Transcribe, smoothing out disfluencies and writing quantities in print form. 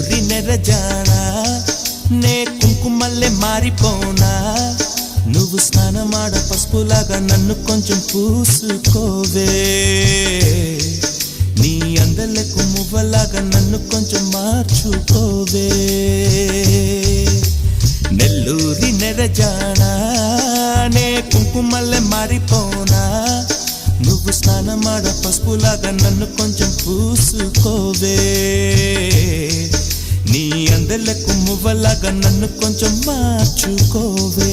నెల్లూరి నెరజానా నే కుంకుమల్లే మారిపోనా నువ్వు స్నానమాడ పసుపులాగా నన్ను కొంచెం పూసుకోవే నీ అందలకు మువ్వలాగా నన్ను కొంచెం మార్చుకోవే నెల్లూరి నెరజానా నే కుంకుమల్లే మారిపోనా నువ్వు స్నానమాడ పసుపులాగా నన్ను కొంచెం పూసుకోవే నీ అందలకు మువ్వలాగా నన్ను కొంచెం మార్చుకోవే